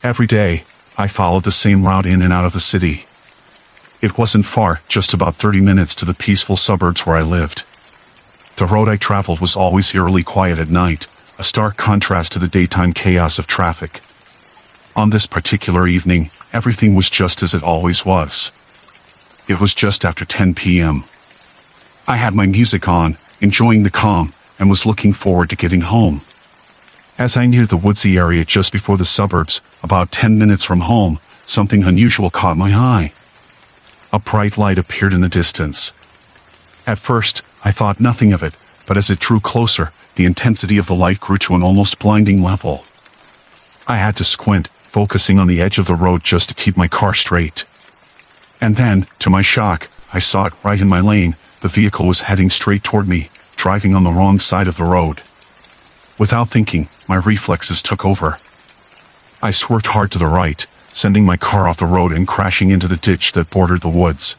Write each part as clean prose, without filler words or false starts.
Every day, I followed the same route in and out of the city. It wasn't far, just about 30 minutes to the peaceful suburbs where I lived. The road I traveled was always eerily quiet at night, a stark contrast to the daytime chaos of traffic. On this particular evening, everything was just as it always was. It was just after 10 p.m. I had my music on, enjoying the calm, and was looking forward to getting home. As I neared the woodsy area just before the suburbs, about 10 minutes from home, something unusual caught my eye. A bright light appeared in the distance. At first, I thought nothing of it, but as it drew closer, the intensity of the light grew to an almost blinding level. I had to squint, focusing on the edge of the road just to keep my car straight. And then, to my shock, I saw it right in my lane. The vehicle was heading straight toward me, driving on the wrong side of the road. Without thinking, my reflexes took over. I swerved hard to the right, sending my car off the road and crashing into the ditch that bordered the woods.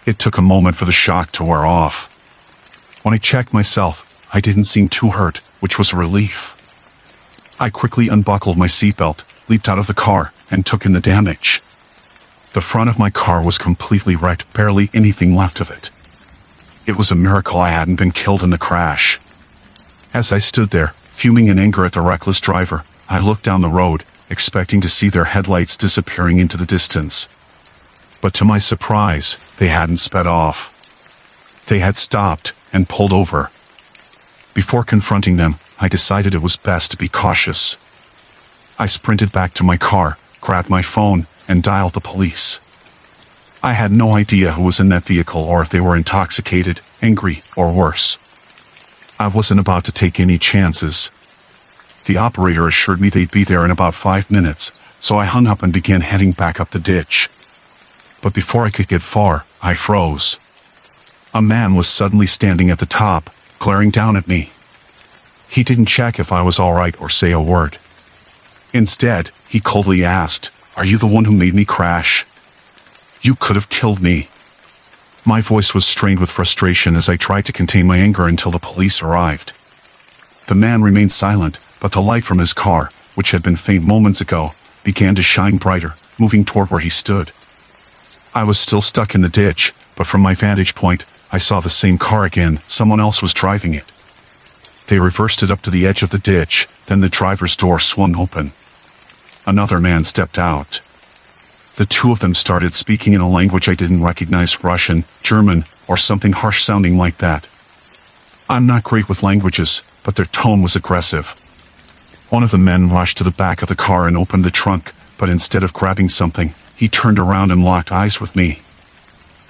It took a moment for the shock to wear off. When I checked myself, I didn't seem too hurt, which was a relief. I quickly unbuckled my seatbelt, leaped out of the car, and took in the damage. The front of my car was completely wrecked, barely anything left of it. It was a miracle I hadn't been killed in the crash. As I stood there, fuming in anger at the reckless driver, I looked down the road, expecting to see their headlights disappearing into the distance. But to my surprise, they hadn't sped off. They had stopped and pulled over. Before confronting them, I decided it was best to be cautious. I sprinted back to my car, grabbed my phone, and dialed the police. I had no idea who was in that vehicle or if they were intoxicated, angry, or worse. I wasn't about to take any chances. The operator assured me they'd be there in about 5 minutes, so I hung up and began heading back up the ditch. But before I could get far, I froze. A man was suddenly standing at the top, glaring down at me. He didn't check if I was all right or say a word. Instead, he coldly asked, "Are you the one who made me crash? You could have killed me." My voice was strained with frustration as I tried to contain my anger until the police arrived. The man remained silent, but the light from his car, which had been faint moments ago, began to shine brighter, moving toward where he stood. I was still stuck in the ditch, but from my vantage point, I saw the same car again. Someone else was driving it. They reversed it up to the edge of the ditch, then the driver's door swung open. Another man stepped out. The two of them started speaking in a language I didn't recognize: Russian, German, or something harsh sounding like that. I'm not great with languages, but their tone was aggressive. One of the men rushed to the back of the car and opened the trunk, but instead of grabbing something, he turned around and locked eyes with me.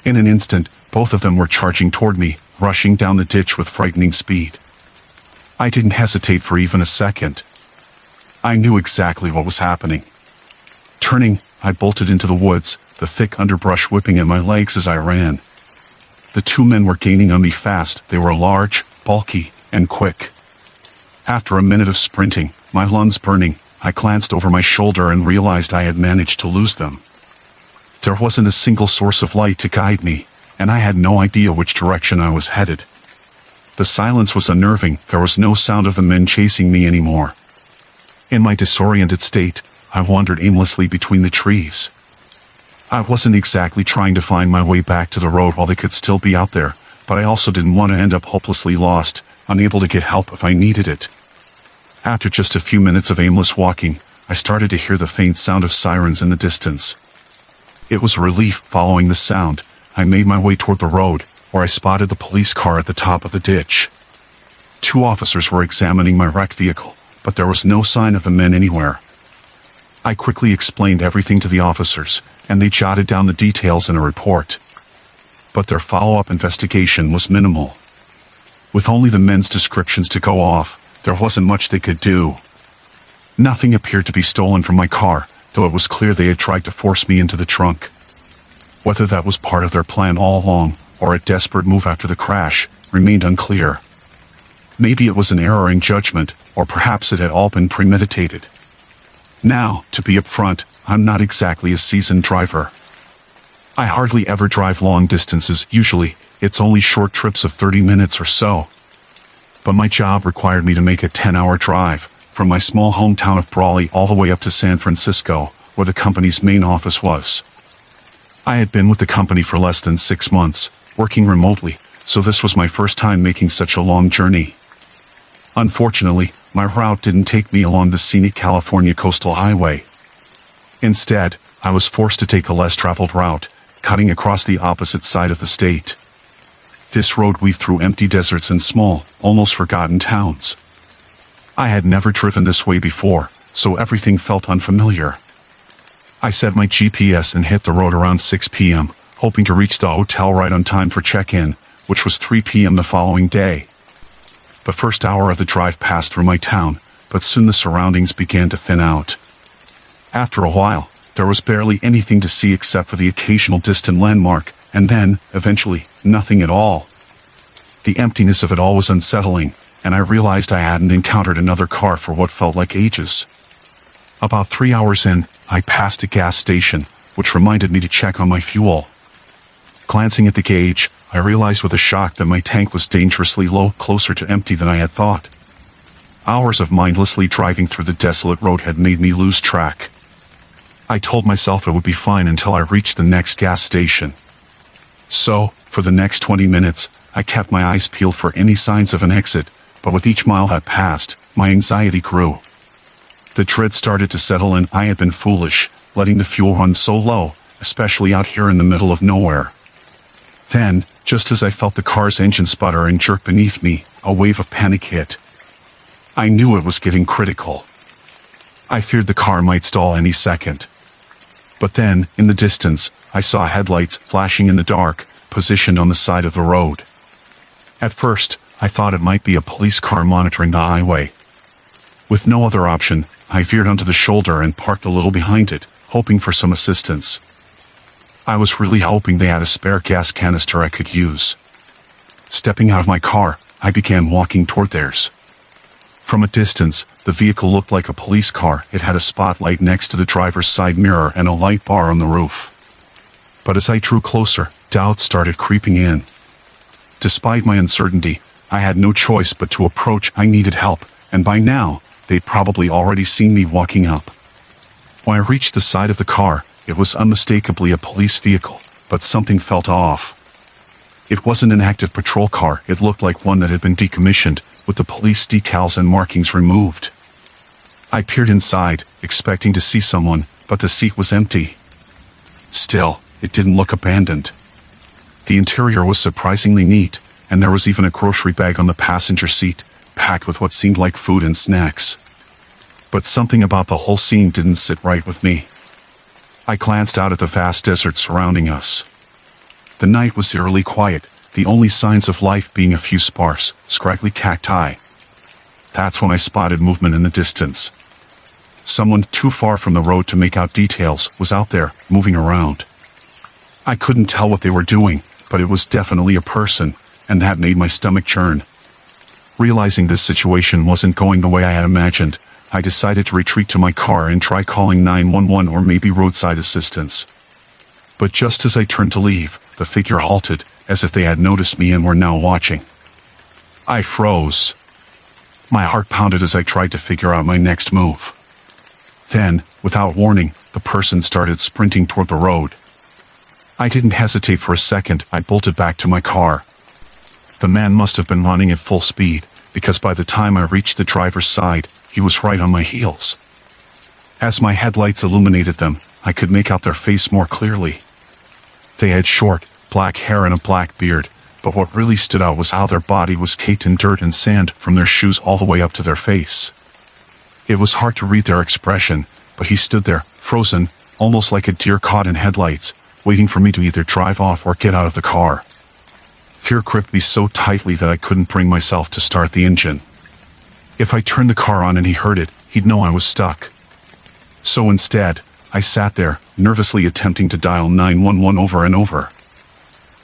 In an instant, both of them were charging toward me, rushing down the ditch with frightening speed. I didn't hesitate for even a second. I knew exactly what was happening. Turning, I bolted into the woods, the thick underbrush whipping at my legs as I ran. The two men were gaining on me fast. They were large, bulky, and quick. After a minute of sprinting, my lungs burning, I glanced over my shoulder and realized I had managed to lose them. There wasn't a single source of light to guide me, and I had no idea which direction I was headed. The silence was unnerving. There was no sound of the men chasing me anymore. In my disoriented state, I wandered aimlessly between the trees. I wasn't exactly trying to find my way back to the road while they could still be out there, but I also didn't want to end up hopelessly lost, unable to get help if I needed it. After just a few minutes of aimless walking, I started to hear the faint sound of sirens in the distance. It was a relief. Following the sound, I made my way toward the road, where I spotted the police car at the top of the ditch. 2 officers were examining my wrecked vehicle, but there was no sign of the men anywhere. I quickly explained everything to the officers, and they jotted down the details in a report. But their follow-up investigation was minimal. With only the men's descriptions to go off, there wasn't much they could do. Nothing appeared to be stolen from my car, though it was clear they had tried to force me into the trunk. Whether that was part of their plan all along, or a desperate move after the crash, remained unclear. Maybe it was an error in judgment, or perhaps it had all been premeditated. Now, to be upfront, I'm not exactly a seasoned driver. I hardly ever drive long distances. Usually, it's only short trips of 30 minutes or so. But my job required me to make a 10-hour drive, from my small hometown of Brawley all the way up to San Francisco, where the company's main office was. I had been with the company for less than 6 months, working remotely, so this was my first time making such a long journey. Unfortunately, my route didn't take me along the scenic California coastal highway. Instead, I was forced to take a less traveled route, cutting across the opposite side of the state. This road weaved through empty deserts and small, almost forgotten towns. I had never driven this way before, so everything felt unfamiliar. I set my GPS and hit the road around 6 p.m., hoping to reach the hotel right on time for check-in, which was 3 p.m. the following day. The first hour of the drive passed through my town, but soon the surroundings began to thin out. After a while, there was barely anything to see except for the occasional distant landmark, and then, eventually, nothing at all. The emptiness of it all was unsettling, and I realized I hadn't encountered another car for what felt like ages. About 3 hours in, I passed a gas station, which reminded me to check on my fuel. Glancing at the gauge, I realized with a shock that my tank was dangerously low, closer to empty than I had thought. Hours of mindlessly driving through the desolate road had made me lose track. I told myself it would be fine until I reached the next gas station. So, for the next 20 minutes, I kept my eyes peeled for any signs of an exit, but with each mile that passed, my anxiety grew. The dread started to settle in. I had been foolish, letting the fuel run so low, especially out here in the middle of nowhere. Then, just as I felt the car's engine sputter and jerk beneath me, a wave of panic hit. I knew it was getting critical. I feared the car might stall any second. But then, in the distance, I saw headlights flashing in the dark, positioned on the side of the road. At first, I thought it might be a police car monitoring the highway. With no other option, I veered onto the shoulder and parked a little behind it, hoping for some assistance. I was really hoping they had a spare gas canister I could use. Stepping out of my car, I began walking toward theirs. From a distance, the vehicle looked like a police car. It had a spotlight next to the driver's side mirror and a light bar on the roof. But as I drew closer, doubts started creeping in. Despite my uncertainty, I had no choice but to approach. I needed help, and by now, they'd probably already seen me walking up. When I reached the side of the car, it was unmistakably a police vehicle, but something felt off. It wasn't an active patrol car. It looked like one that had been decommissioned, with the police decals and markings removed. I peered inside, expecting to see someone, but the seat was empty. Still, it didn't look abandoned. The interior was surprisingly neat, and there was even a grocery bag on the passenger seat, packed with what seemed like food and snacks. But something about the whole scene didn't sit right with me. I glanced out at the vast desert surrounding us. The night was eerily quiet, the only signs of life being a few sparse, scraggly cacti. That's when I spotted movement in the distance. Someone too far from the road to make out details was out there, moving around. I couldn't tell what they were doing, but it was definitely a person, and that made my stomach churn. Realizing this situation wasn't going the way I had imagined, I decided to retreat to my car and try calling 911 or maybe roadside assistance. But just as I turned to leave, the figure halted, as if they had noticed me and were now watching. I froze. My heart pounded as I tried to figure out my next move. Then, without warning, the person started sprinting toward the road. I didn't hesitate for a second. I bolted back to my car. The man must have been running at full speed, because by the time I reached the driver's side, he was right on my heels. As my headlights illuminated them, I could make out their face more clearly. They had short, black hair and a black beard, but what really stood out was how their body was caked in dirt and sand from their shoes all the way up to their face. It was hard to read their expression, but he stood there, frozen, almost like a deer caught in headlights, waiting for me to either drive off or get out of the car. Fear gripped me so tightly that I couldn't bring myself to start the engine. If I turned the car on and he heard it, he'd know I was stuck. So instead, I sat there, nervously attempting to dial 911 over and over.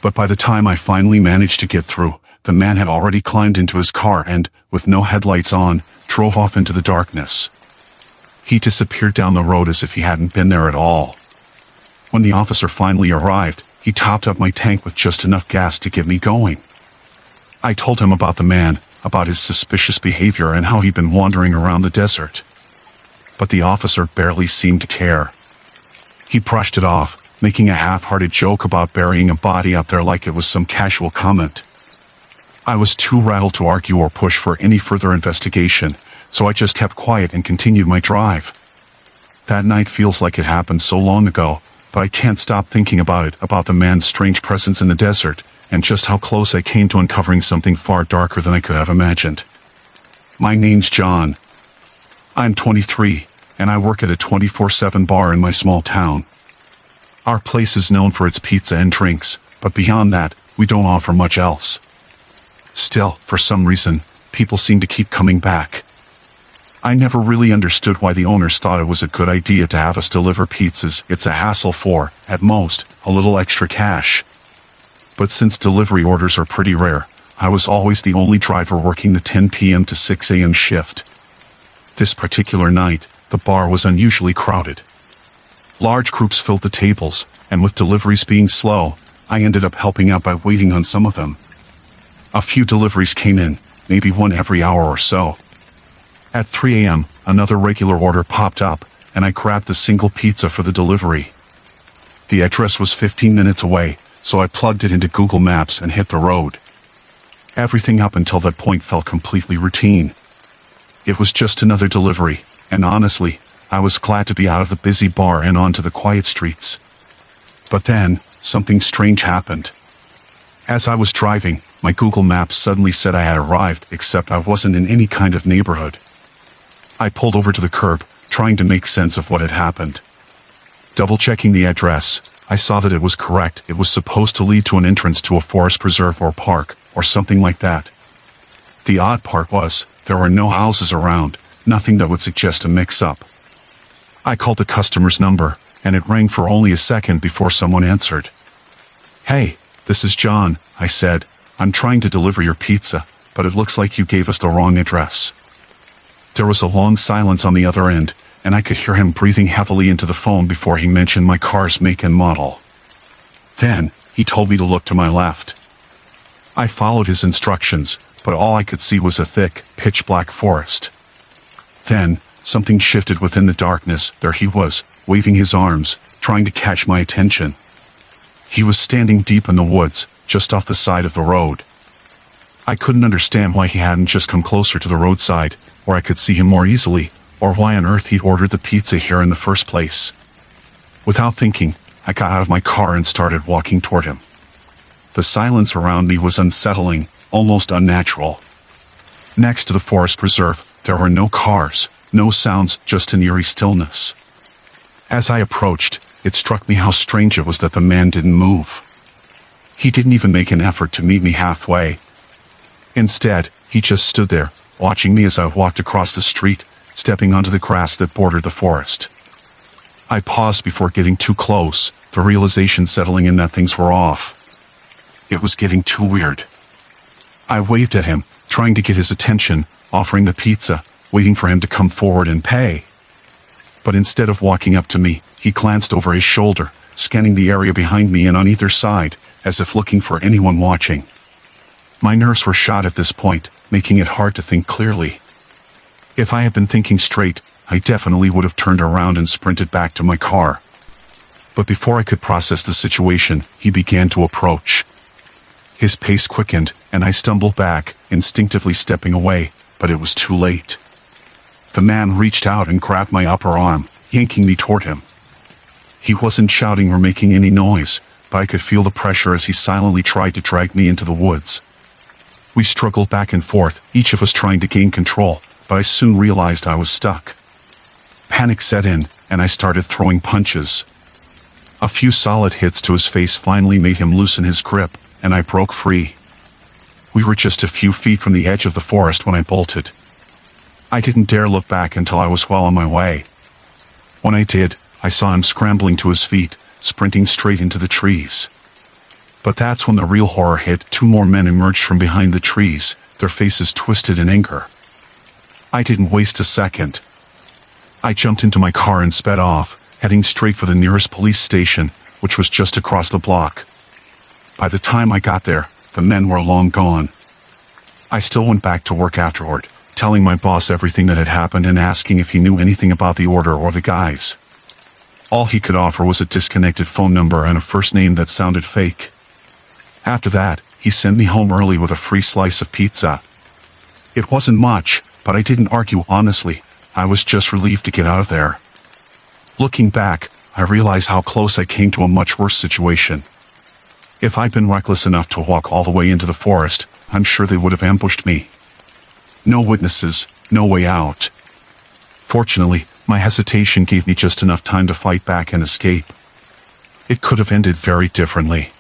But by the time I finally managed to get through, the man had already climbed into his car and, with no headlights on, drove off into the darkness. He disappeared down the road as if he hadn't been there at all. When the officer finally arrived, he topped up my tank with just enough gas to get me going. I told him about the man, about his suspicious behavior and how he'd been wandering around the desert. But the officer barely seemed to care. He brushed it off, making a half-hearted joke about burying a body out there like it was some casual comment. I was too rattled to argue or push for any further investigation, so I just kept quiet and continued my drive. That night feels like it happened so long ago, but I can't stop thinking about it, about the man's strange presence in the desert, and just how close I came to uncovering something far darker than I could have imagined. My name's John. I'm 23, and I work at a 24/7 bar in my small town. Our place is known for its pizza and drinks, but beyond that, we don't offer much else. Still, for some reason, people seem to keep coming back. I never really understood why the owners thought it was a good idea to have us deliver pizzas. It's a hassle for, at most, a little extra cash. But since delivery orders are pretty rare, I was always the only driver working the 10 p.m. to 6 a.m. shift. This particular night, the bar was unusually crowded. Large groups filled the tables, and with deliveries being slow, I ended up helping out by waiting on some of them. A few deliveries came in, maybe one every hour or so. At 3 a.m., another regular order popped up, and I grabbed a single pizza for the delivery. The address was 15 minutes away, so I plugged it into Google Maps and hit the road. Everything up until that point felt completely routine. It was just another delivery, and honestly, I was glad to be out of the busy bar and onto the quiet streets. But then, something strange happened. As I was driving, my Google Maps suddenly said I had arrived, except I wasn't in any kind of neighborhood. I pulled over to the curb, trying to make sense of what had happened. Double-checking the address, I saw that it was correct. It was supposed to lead to an entrance to a forest preserve or park, or something like that. The odd part was, there were no houses around, nothing that would suggest a mix-up. I called the customer's number, and it rang for only a second before someone answered. "Hey, this is John," I said. "I'm trying to deliver your pizza, but it looks like you gave us the wrong address." There was a long silence on the other end, and I could hear him breathing heavily into the phone before he mentioned my car's make and model. Then, he told me to look to my left. I followed his instructions, but all I could see was a thick, pitch-black forest. Then, something shifted within the darkness. There he was, waving his arms, trying to catch my attention. He was standing deep in the woods, just off the side of the road. I couldn't understand why he hadn't just come closer to the roadside, where I could see him more easily, or why on earth he'd ordered the pizza here in the first place. Without thinking, I got out of my car and started walking toward him. The silence around me was unsettling, almost unnatural. Next to the forest preserve, there were no cars, no sounds, just an eerie stillness. As I approached, it struck me how strange it was that the man didn't move. He didn't even make an effort to meet me halfway. Instead, he just stood there, watching me as I walked across the street, stepping onto the grass that bordered the forest. I paused before getting too close, the realization settling in that things were off. It was getting too weird. I waved at him, trying to get his attention, offering the pizza, waiting for him to come forward and pay. But instead of walking up to me, he glanced over his shoulder, scanning the area behind me and on either side, as if looking for anyone watching. My nerves were shot at this point, making it hard to think clearly. If I had been thinking straight, I definitely would have turned around and sprinted back to my car. But before I could process the situation, he began to approach. His pace quickened, and I stumbled back, instinctively stepping away, but it was too late. The man reached out and grabbed my upper arm, yanking me toward him. He wasn't shouting or making any noise, but I could feel the pressure as he silently tried to drag me into the woods. We struggled back and forth, each of us trying to gain control, but I soon realized I was stuck. Panic set in, and I started throwing punches. A few solid hits to his face finally made him loosen his grip, and I broke free. We were just a few feet from the edge of the forest when I bolted. I didn't dare look back until I was well on my way. When I did, I saw him scrambling to his feet, sprinting straight into the trees. But that's when the real horror hit. 2 more men emerged from behind the trees, their faces twisted in anger. I didn't waste a second. I jumped into my car and sped off, heading straight for the nearest police station, which was just across the block. By the time I got there, the men were long gone. I still went back to work afterward, telling my boss everything that had happened and asking if he knew anything about the order or the guys. All he could offer was a disconnected phone number and a first name that sounded fake. After that, he sent me home early with a free slice of pizza. It wasn't much, but I didn't argue honestly. I was just relieved to get out of there. Looking back, I realize how close I came to a much worse situation. If I'd been reckless enough to walk all the way into the forest, I'm sure they would have ambushed me. No witnesses, no way out. Fortunately, my hesitation gave me just enough time to fight back and escape. It could have ended very differently.